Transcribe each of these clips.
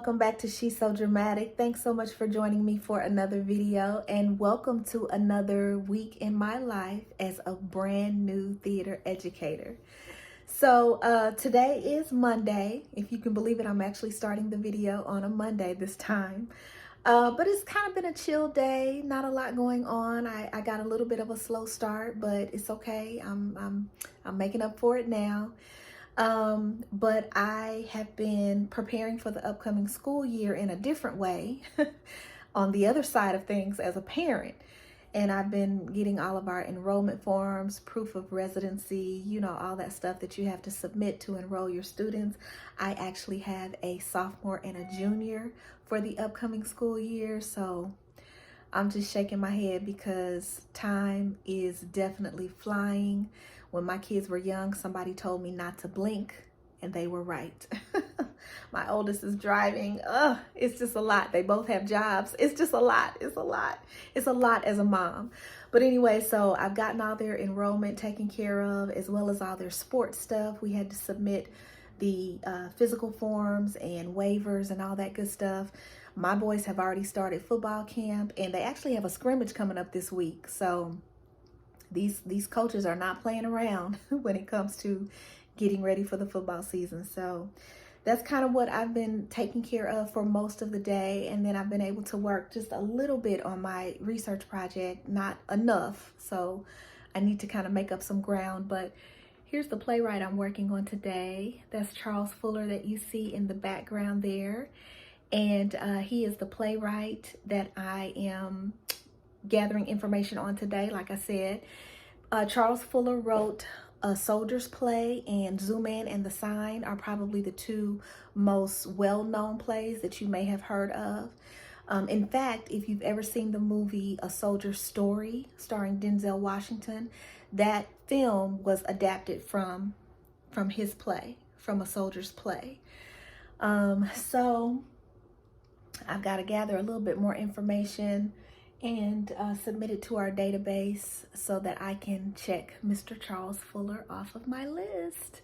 welcome back to SheSoDramatic. Thanks so much for joining me for another video, and welcome to another week in my life as a brand new theater educator. So today is Monday. If you can believe it, I'm actually starting the video on a Monday this time. But it's kind of been a chill day, not a lot going on. I got a little bit of a slow start, but it's okay. I'm making up for it now. But I have been preparing for the upcoming school year in a different way on the other side of things as a parent. And I've been getting all of our enrollment forms, proof of residency, you know, all that stuff that you have to submit to enroll your students. I actually have a sophomore and a junior for the upcoming school year. So I'm just shaking my head because time is definitely flying. When my kids were young, somebody told me not to blink, and they were right. My oldest is driving. It's just a lot. They both have jobs. It's just a lot. It's a lot. It's a lot as a mom. But anyway, so I've gotten all their enrollment taken care of, as well as all their sports stuff. We had to submit the physical forms and waivers and all that good stuff. My boys have already started football camp, and they actually have a scrimmage coming up this week. So these coaches are not playing around when it comes to getting ready for the football season. So that's kind of what I've been taking care of for most of the day. And then I've been able to work just a little bit on my research project, not enough. So I need to kind of make up some ground. But here's the playwright I'm working on today. That's Charles Fuller that you see in the background there. And he is the playwright that I am gathering information on today. Like I said, Charles Fuller wrote A Soldier's Play, and Zoom In and The Sign are probably the two most well-known plays that you may have heard of. In fact, if you've ever seen the movie A Soldier's Story starring Denzel Washington, that film was adapted from his play, from A Soldier's Play. So I've got to gather a little bit more information and submit it to our database so that I can check Mr. Charles Fuller off of my list.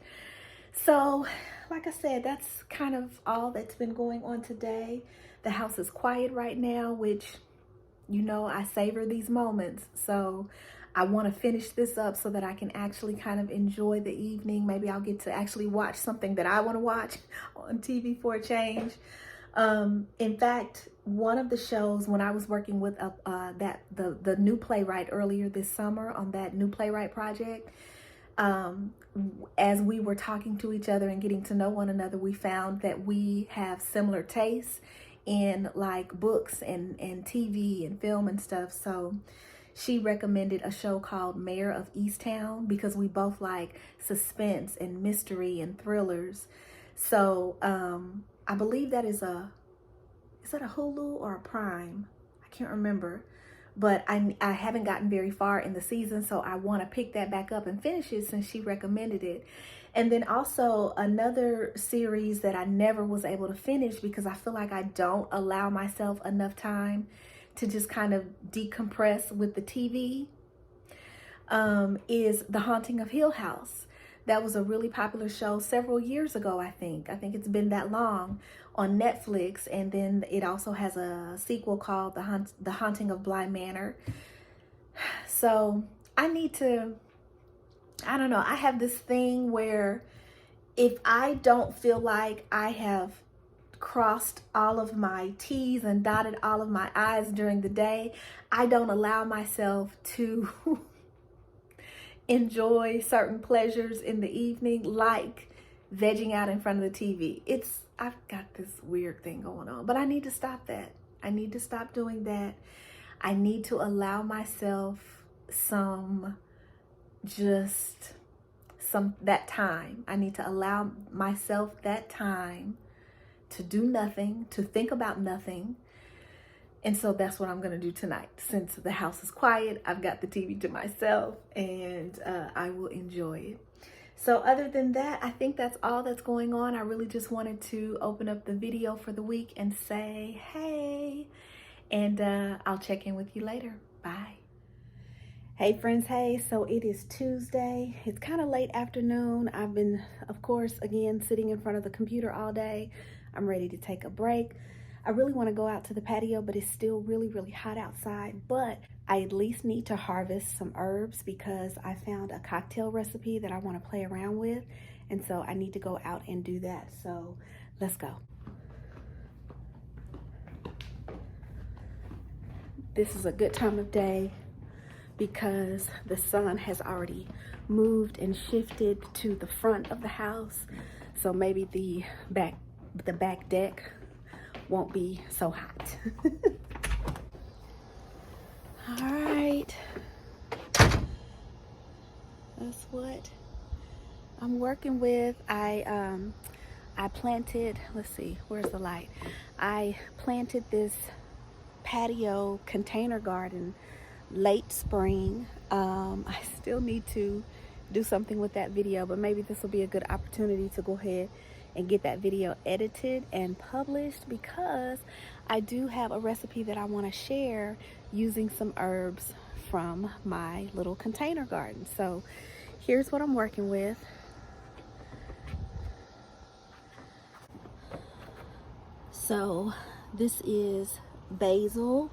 So, like I said, that's kind of all that's been going on today. The house is quiet right now, which, you know, I savor these moments. So I want to finish this up so that I can actually kind of enjoy the evening. Maybe I'll get to actually watch something that I want to watch on TV for a change. In fact, one of the shows, when I was working with the new playwright earlier this summer on that new playwright project, as we were talking to each other and getting to know one another, we found that we have similar tastes in like books and TV and film and stuff. So she recommended a show called Mayor of Easttown because we both like suspense and mystery and thrillers. So I believe that is that a Hulu or a Prime? I can't remember, but I haven't gotten very far in the season, so I want to pick that back up and finish it since she recommended it. And then also another series that I never was able to finish because I feel like I don't allow myself enough time to just kind of decompress with the TV, is The Haunting of Hill House. That was a really popular show several years ago, I think. I think it's been that long on Netflix. And then it also has a sequel called The Haunting of Bly Manor. So I need to, I don't know, I have this thing where if I don't feel like I have crossed all of my T's and dotted all of my I's during the day, I don't allow myself to enjoy certain pleasures in the evening, like vegging out in front of the TV. I've got this weird thing going on, but I need to stop that. I need to stop doing that. I need to allow myself that time. I need to allow myself that time to do nothing, to think about nothing. And so that's what I'm going to do tonight. Since the house is quiet, I've got the TV to myself, and I will enjoy it. So other than that, I think that's all that's going on. I really just wanted to open up the video for the week and say, hey, and I'll check in with you later. Bye. Hey friends, hey, so it is Tuesday. It's kind of late afternoon. I've been, of course, again, sitting in front of the computer all day. I'm ready to take a break. I really want to go out to the patio, but it's still really, really hot outside. But I at least need to harvest some herbs because I found a cocktail recipe that I want to play around with. And so I need to go out and do that. So let's go. This is a good time of day because the sun has already moved and shifted to the front of the house. So maybe the back deck won't be so hot. All right. That's what I'm working with. I planted, let's see, where's the light? I planted this patio container garden late spring. I still need to do something with that video, but maybe this will be a good opportunity to go ahead and get that video edited and published because I do have a recipe that I want to share using some herbs from my little container garden. So here's what I'm working with. So this is basil,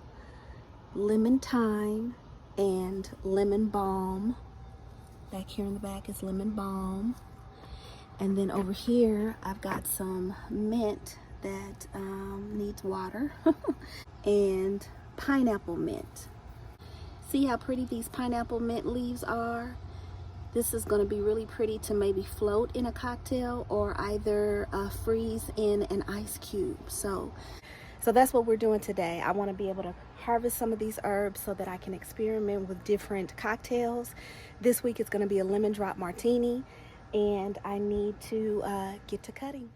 lemon thyme, and lemon balm. Back here in the back is lemon balm. And then over here, I've got some mint that needs water and pineapple mint. See how pretty these pineapple mint leaves are? This is going to be really pretty to maybe float in a cocktail or either freeze in an ice cube. So that's what we're doing today. I want to be able to harvest some of these herbs so that I can experiment with different cocktails. This week it's going to be a lemon drop martini, and I need to get to cutting.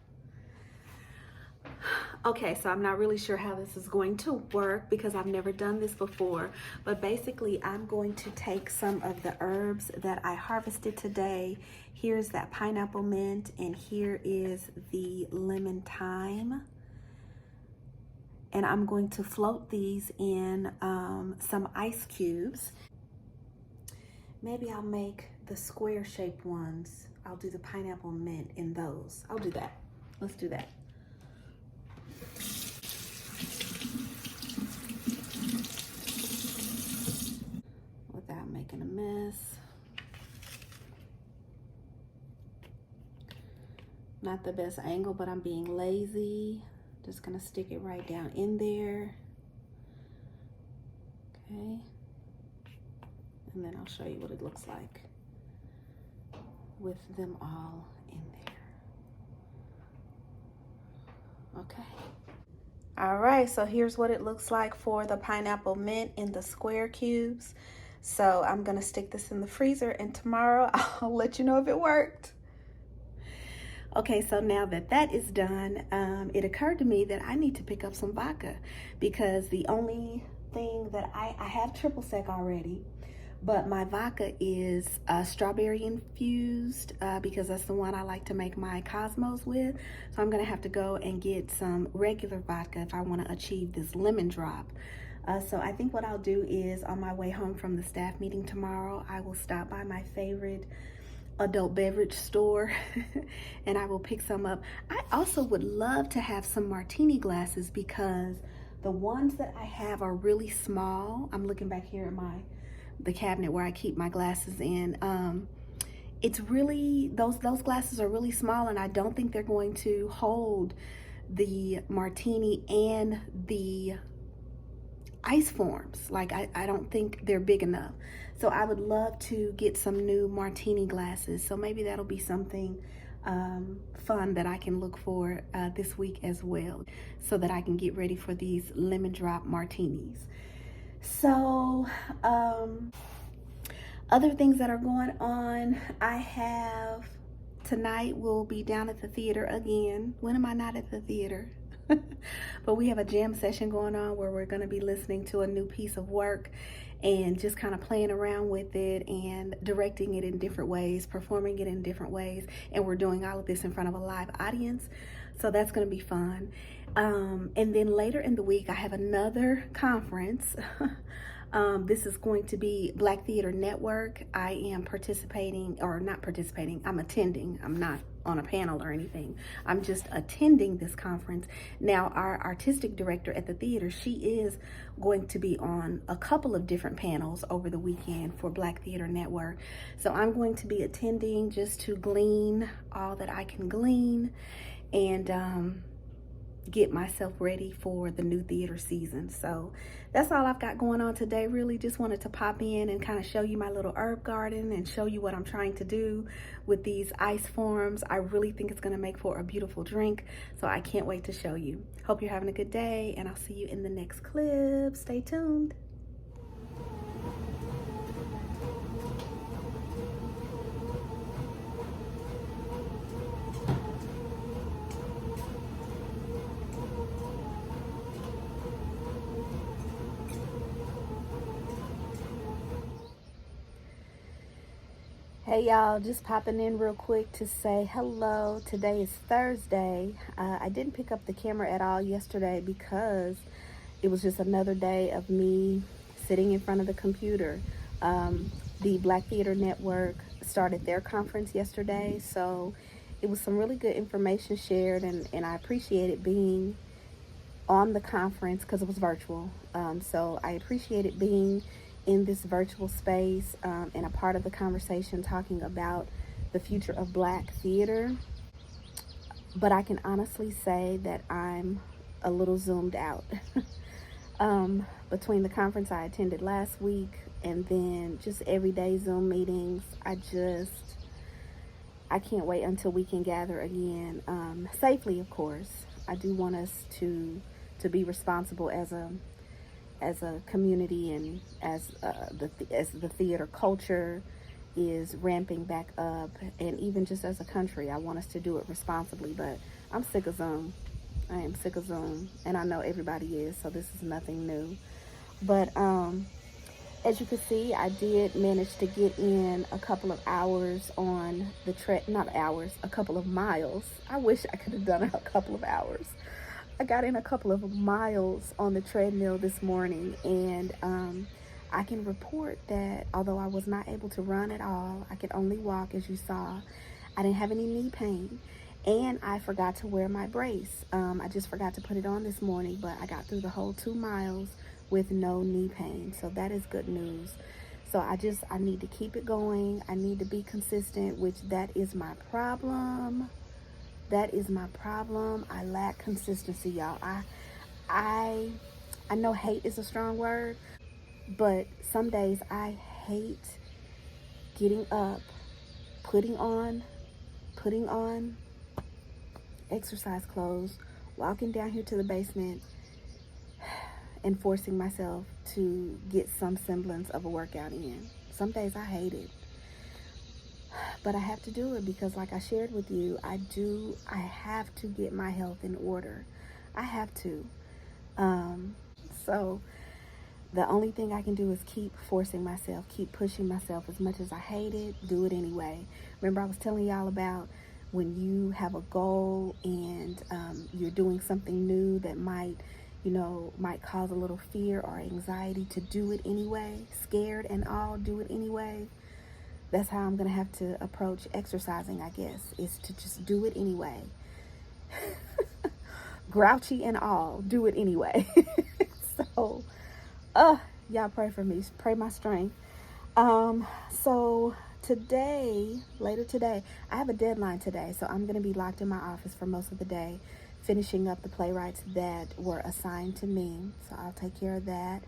Okay, so I'm not really sure how this is going to work because I've never done this before, but basically I'm going to take some of the herbs that I harvested today. Here's that pineapple mint, and here is the lemon thyme. And I'm going to float these in some ice cubes. Maybe I'll make the square shaped ones. I'll do the pineapple mint in those. I'll do that. Let's do that. Without making a mess. Not the best angle, but I'm being lazy. Just gonna stick it right down in there. Okay. And then I'll show you what it looks like with them all in there. Okay. All right, so here's what it looks like for the pineapple mint in the square cubes. So I'm gonna stick this in the freezer, and tomorrow I'll let you know if it worked. Okay, so now that that is done, it occurred to me that I need to pick up some vodka because the only thing that I have triple sec already, but my vodka is strawberry infused because that's the one I like to make my Cosmos with. So I'm gonna have to go and get some regular vodka if I wanna achieve this lemon drop. So I think what I'll do is on my way home from the staff meeting tomorrow, I will stop by my favorite adult beverage store and I will pick some up. I also would love to have some martini glasses because the ones that I have are really small. I'm looking back here at the cabinet where I keep my glasses in. It's really, those glasses are really small, and I don't think they're going to hold the martini and the ice forms. Like I don't think they're big enough. So I would love to get some new martini glasses. So maybe that'll be something fun that I can look for this week as well, so that I can get ready for these lemon drop martinis. So other things that are going on, I have tonight we'll be down at the theater again. When am I not at the theater? But we have a jam session going on where we're going to be listening to a new piece of work and just kind of playing around with it and directing it in different ways, performing it in different ways, and we're doing all of this in front of a live audience, so that's going to be fun. And then later in the week I have another conference. This is going to be Black Theater Network. I am participating, or not participating, I'm attending. I'm not on a panel or anything. I'm just attending this conference. Now, our artistic director at the theater, she is going to be on a couple of different panels over the weekend for Black Theater Network. So I'm going to be attending just to glean all that I can glean and get myself ready for the new theater season. So that's all I've got going on today. Really just wanted to pop in and kind of show you my little herb garden and show you what I'm trying to do with these ice forms. I really think it's going to make for a beautiful drink, so I can't wait to show you. Hope you're having a good day, and I'll see you in the next clip. Stay tuned. Hey y'all, just popping in real quick to say hello. Today is Thursday. I didn't pick up the camera at all yesterday because it was just another day of me sitting in front of the computer. The Black Theater Network started their conference yesterday, so it was some really good information shared, and I appreciated being on the conference because it was virtual. So I appreciated being in this virtual space and a part of the conversation talking about the future of Black theater. But I can honestly say that I'm a little zoomed out. Between the conference I attended last week and then just everyday Zoom meetings, I can't wait until we can gather again, safely, of course. I do want us to be responsible as a community, and as the theater culture is ramping back up, and even just as a country, I want us to do it responsibly. But I'm sick of Zoom. I am sick of Zoom, and I know everybody is, so this is nothing new. But as you can see, I did manage to get in a couple of hours on the a couple of miles. I wish I could have done a couple of hours. I got in a couple of miles on the treadmill this morning, and I can report that although I was not able to run at all, I could only walk, as you saw. I didn't have any knee pain, and I forgot to wear my brace. I just forgot to put it on this morning, but I got through the whole 2 miles with no knee pain, so that is good news. So I need to keep it going. I need to be consistent, which that is my problem. That is my problem. I lack consistency, y'all. I know hate is a strong word, but some days I hate getting up, putting on exercise clothes, walking down here to the basement, and forcing myself to get some semblance of a workout in. Some days I hate it. But I have to do it because, like I shared with you, I have to get my health in order. I have to. So the only thing I can do is keep forcing myself, keep pushing myself. As much as I hate it, do it anyway. Remember I was telling y'all about when you have a goal and you're doing something new that might cause a little fear or anxiety, to do it anyway. Scared and all, do it anyway. That's how I'm going to have to approach exercising, I guess, is to just do it anyway. Grouchy and all, do it anyway. So, y'all pray for me. Pray my strength. So later today, I have a deadline today, so I'm going to be locked in my office for most of the day, finishing up the playwrights that were assigned to me. So I'll take care of that.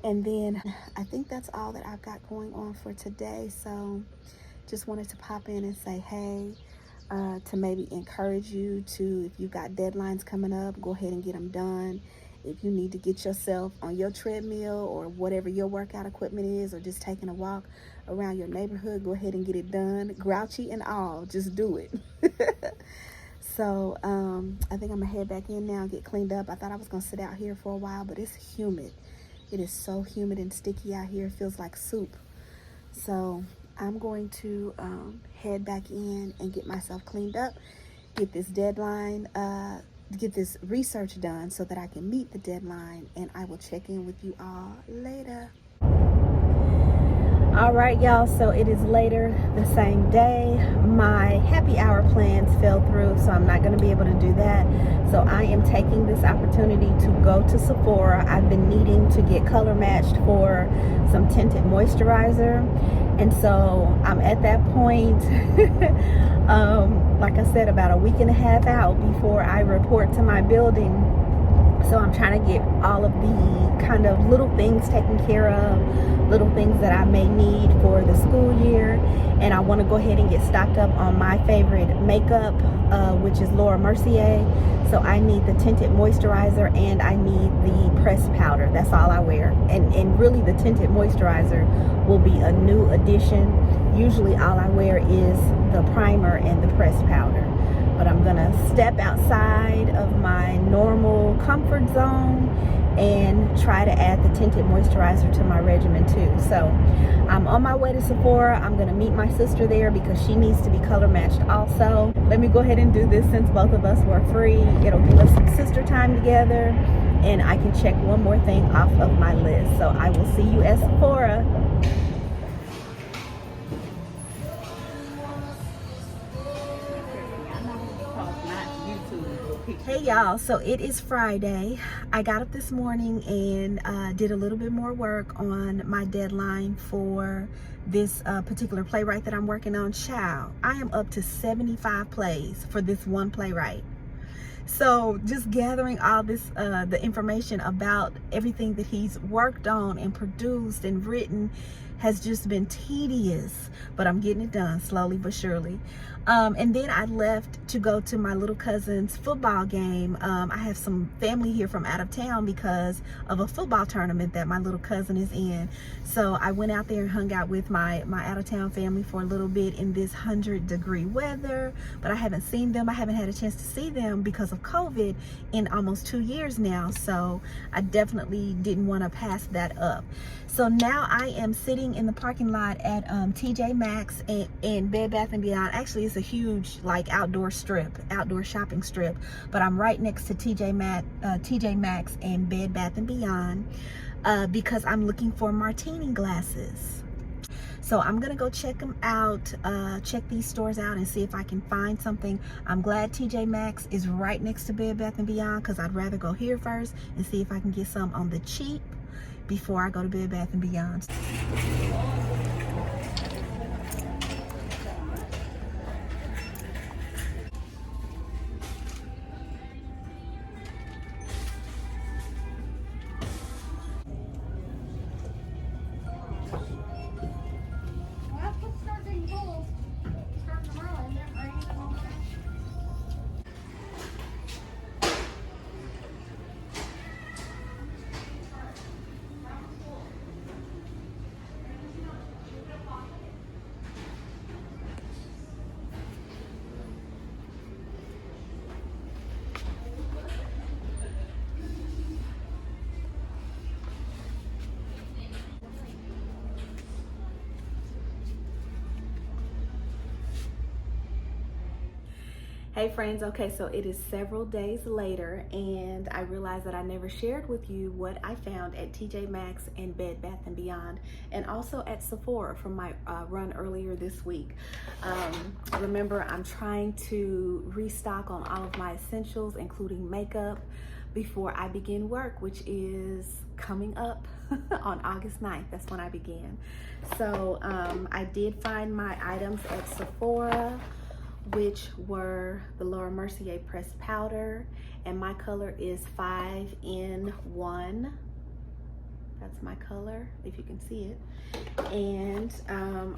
And then I think that's all that I've got going on for today. So just wanted to pop in and say, hey, to maybe encourage you to, if you've got deadlines coming up, go ahead and get them done. If you need to get yourself on your treadmill or whatever your workout equipment is, or just taking a walk around your neighborhood, go ahead and get it done. Grouchy and all, just do it. So I think I'm gonna head back in now, get cleaned up. I thought I was gonna sit out here for a while, but it's humid. It is so humid and sticky out here. It feels like soup. So I'm going to head back in and get myself cleaned up, get this deadline, get this research done so that I can meet the deadline, and I will check in with you all later. All right, y'all, so it is later the same day. My happy hour plans fell through, so I'm not going to be able to do that. So I am taking this opportunity to go to Sephora. I've been needing to get color matched for some tinted moisturizer, and so I'm at that point like I said, about a week and a half out before I report to my building. So I'm trying to get all of the kind of little things taken care of, little things that I may need for the school year. And I want to go ahead and get stocked up on my favorite makeup, which is Laura Mercier. So I need the tinted moisturizer and I need the pressed powder. That's all I wear. And really the tinted moisturizer will be a new addition. Usually all I wear is the primer and the pressed powder. But I'm gonna step outside of my normal comfort zone and try to add the tinted moisturizer to my regimen too. So I'm on my way to Sephora. I'm gonna meet my sister there because she needs to be color matched also. Let me go ahead and do this since both of us were free. It'll give us some sister time together and I can check one more thing off of my list. So I will see you at Sephora. Hey y'all, so it is Friday. I got up this morning and did a little bit more work on my deadline for this particular playwright that I'm working on. Child, I am up to 75 plays for this one playwright. So just gathering all this, the information about everything that he's worked on and produced and written has just been tedious, but I'm getting it done slowly but surely. And then I left to go to my little cousin's football game. I have some family here from out of town because of a football tournament that my little cousin is in. So I went out there and hung out with my out of town family for a little bit in this 100-degree weather, but I haven't seen them. I haven't had a chance to see them because of COVID in almost 2 years now. So I definitely didn't want to pass that up. So now I am sitting in the parking lot at TJ Maxx and Bed Bath & Beyond. Actually, it's a huge like outdoor shopping strip, but I'm right next to TJ Maxx and Bed Bath & Beyond because I'm looking for martini glasses. So I'm gonna go check them out, check these stores out and see if I can find something. I'm glad TJ Maxx is right next to Bed Bath & Beyond because I'd rather go here first and see if I can get some on the cheap before I go to Bed Bath & Beyond. Hey friends, okay, so it is several days later and I realized that I never shared with you what I found at TJ Maxx and Bed Bath & Beyond and also at Sephora from my run earlier this week. Remember, I'm trying to restock on all of my essentials, including makeup, before I begin work, which is coming up on August 9th. That's when I begin. So I did find my items at Sephora, which were the Laura Mercier pressed powder, and my color is 5 in 1. That's my color, if you can see it. And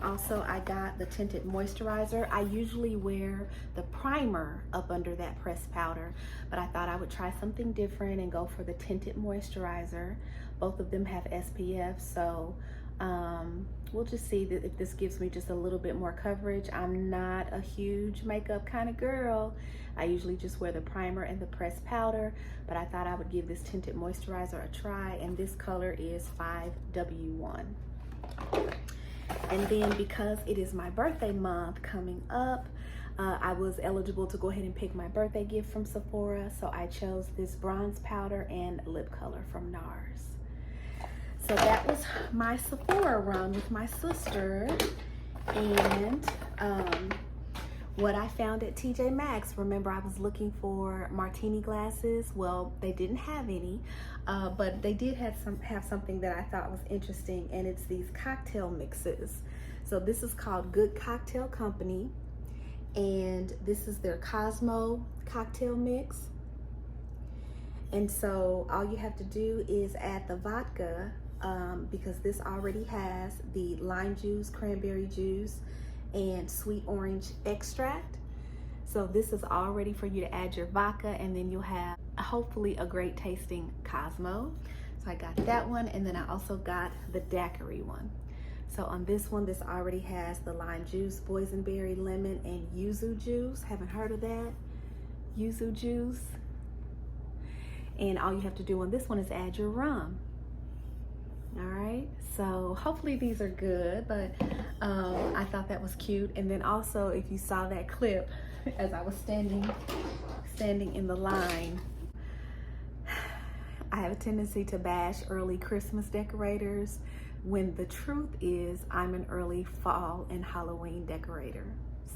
also I got the tinted moisturizer. I usually wear the primer up under that pressed powder, but I thought I would try something different and go for the tinted moisturizer. Both of them have SPF, so we'll just see that if this gives me just a little bit more coverage. I'm not a huge makeup kind of girl. I usually just wear the primer and the pressed powder, but I thought I would give this tinted moisturizer a try, and this color is 5W1. And then because it is my birthday month coming up, I was eligible to go ahead and pick my birthday gift from Sephora, so I chose this bronze powder and lip color from NARS. So that was my Sephora run with my sister. And what I found at TJ Maxx, remember I was looking for martini glasses. Well, they didn't have any, but they did have something that I thought was interesting, and it's these cocktail mixes. So this is called Good Cocktail Company, and this is their Cosmo cocktail mix. And so all you have to do is add the vodka, because this already has the lime juice, cranberry juice, and sweet orange extract. So this is all ready for you to add your vodka, and then you'll have hopefully a great tasting Cosmo. So I got that one, and then I also got the daiquiri one. So on this one, this already has the lime juice, boysenberry, lemon, and yuzu juice. Haven't heard of that? Yuzu juice. And all you have to do on this one is add your rum. All right, so hopefully these are good, but I thought that was cute. And then also, if you saw that clip as I was standing in the line, I have a tendency to bash early Christmas decorators when the truth is I'm an early fall and Halloween decorator.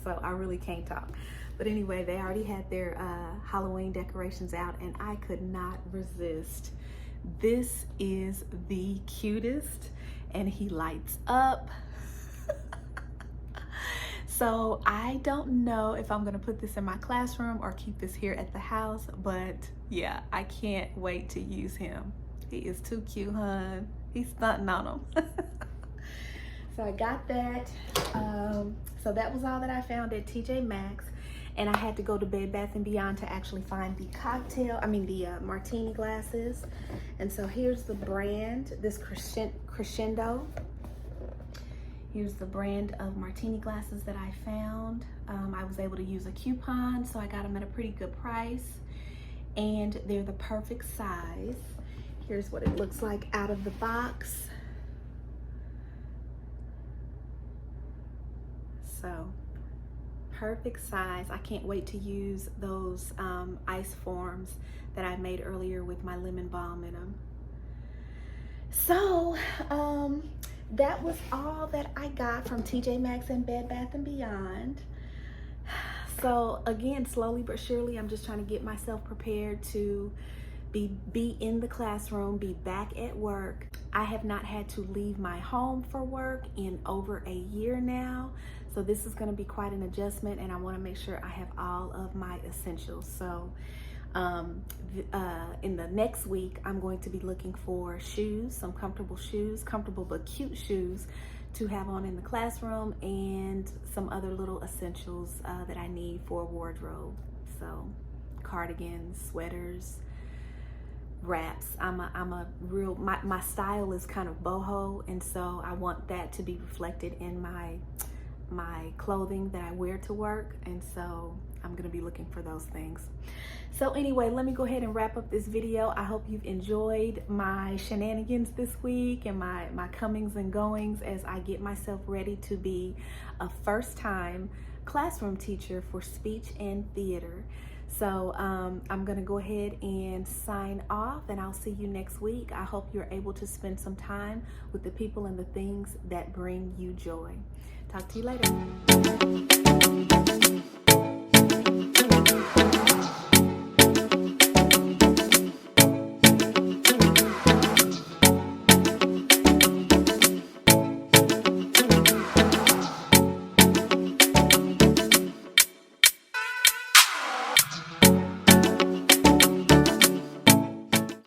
So I really can't talk. But anyway, they already had their Halloween decorations out, and I could not resist. This is the cutest, and he lights up. So I don't know if I'm gonna put this in my classroom or keep this here at the house, but yeah, I can't wait to use him. He is too cute, hun. He's stunting on him. So I got that. So that was all that I found at TJ Maxx. And I had to go to Bed Bath & Beyond to actually find the martini glasses. And so here's the brand, this Crescendo. Here's the brand of martini glasses that I found. I was able to use a coupon, so I got them at a pretty good price. And they're the perfect size. Here's what it looks like out of the box. So, perfect size. I can't wait to use those ice forms that I made earlier with my lemon balm in them. So that was all that I got from TJ Maxx and Bed Bath & Beyond. So again, slowly but surely, I'm just trying to get myself prepared to be in the classroom, be back at work. I have not had to leave my home for work in over a year now. So this is gonna be quite an adjustment, and I wanna make sure I have all of my essentials. So in the next week, I'm going to be looking for shoes, some comfortable shoes, comfortable but cute shoes to have on in the classroom, and some other little essentials that I need for a wardrobe. So cardigans, sweaters, wraps. My style is kind of boho, and so I want that to be reflected in my clothing that I wear to work, and so I'm gonna be looking for those things. So anyway, let me go ahead and wrap up this video. I hope you've enjoyed my shenanigans this week and my comings and goings as I get myself ready to be a first-time classroom teacher for speech and theater. So I'm gonna go ahead and sign off, and I'll see you next week. I hope you're able to spend some time with the people and the things that bring you joy. Talk to you later.